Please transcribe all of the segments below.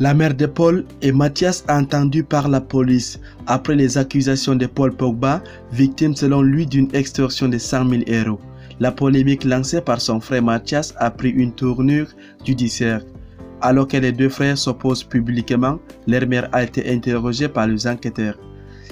La mère de Paul et Mathias entendue par la police après les accusations de Paul Pogba, victime selon lui d'une extorsion de 100 000 €. La polémique lancée par son frère Mathias a pris une tournure judiciaire. Alors que les deux frères s'opposent publiquement, leur mère a été interrogée par les enquêteurs.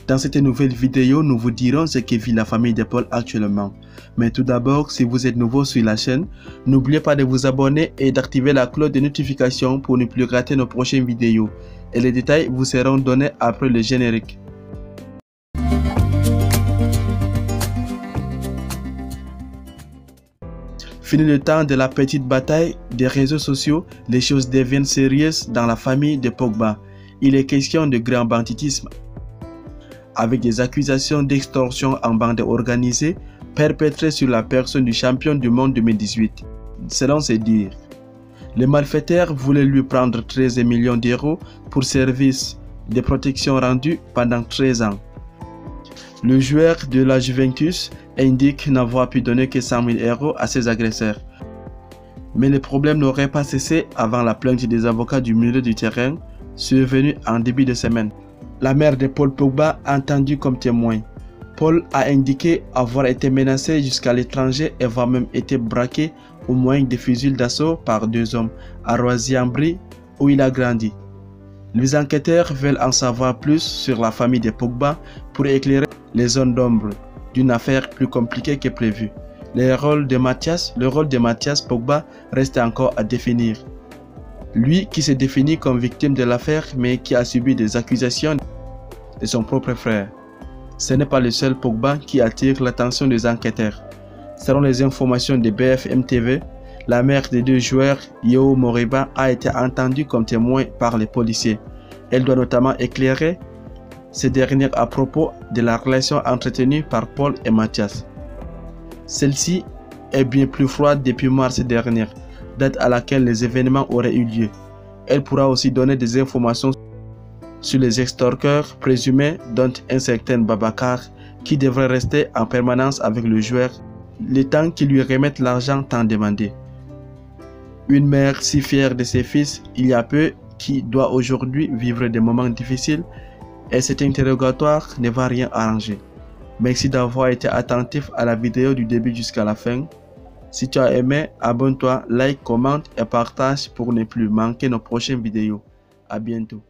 Dans cette nouvelle vidéo, nous vous dirons ce que vit la famille de Paul actuellement. Mais tout d'abord, si vous êtes nouveau sur la chaîne, n'oubliez pas de vous abonner et d'activer la cloche de notification pour ne plus rater nos prochaines vidéos. Et les détails vous seront donnés après le générique. Fini le temps de la petite bataille des réseaux sociaux, les choses deviennent sérieuses dans la famille de Pogba. Il est question de grand banditisme, avec des accusations d'extorsion en bande organisée perpétrées sur la personne du champion du monde 2018. Selon ses dires, les malfaiteurs voulaient lui prendre 13 millions d'euros pour services de protection rendus pendant 13 ans. Le joueur de la Juventus indique n'avoir pu donner que 100 000 € à ses agresseurs. Mais le problème n'aurait pas cessé avant la plainte des avocats du milieu du terrain survenue en début de semaine. La mère de Paul Pogba entendue comme témoin. Paul a indiqué avoir été menacé jusqu'à l'étranger et avoir même été braqué au moyen de fusils d'assaut par deux hommes à Roissy-en-Brie où il a grandi. Les enquêteurs veulent en savoir plus sur la famille de Pogba pour éclairer les zones d'ombre d'une affaire plus compliquée que prévu. Le rôle de Mathias Pogba reste encore à définir. Lui qui se définit comme victime de l'affaire mais qui a subi des accusations de son propre frère. Ce n'est pas le seul Pogba qui attire l'attention des enquêteurs. Selon les informations de BFM TV, la mère des deux joueurs, Yo Moriba, a été entendue comme témoin par les policiers. Elle doit notamment éclairer ces dernières à propos de la relation entretenue par Paul et Mathias. Celle-ci est bien plus froide depuis mars dernier, date à laquelle les événements auraient eu lieu. Elle pourra aussi donner des informations sur les extorqueurs présumés, dont un certain Babacar, qui devrait rester en permanence avec le joueur le temps qu'il lui remette l'argent tant demandé. Une mère si fière de ses fils il y a peu qui doit aujourd'hui vivre des moments difficiles et cet interrogatoire ne va rien arranger. Merci d'avoir été attentif à la vidéo du début jusqu'à la fin. Si tu as aimé, abonne-toi, like, commente et partage pour ne plus manquer nos prochaines vidéos. À bientôt.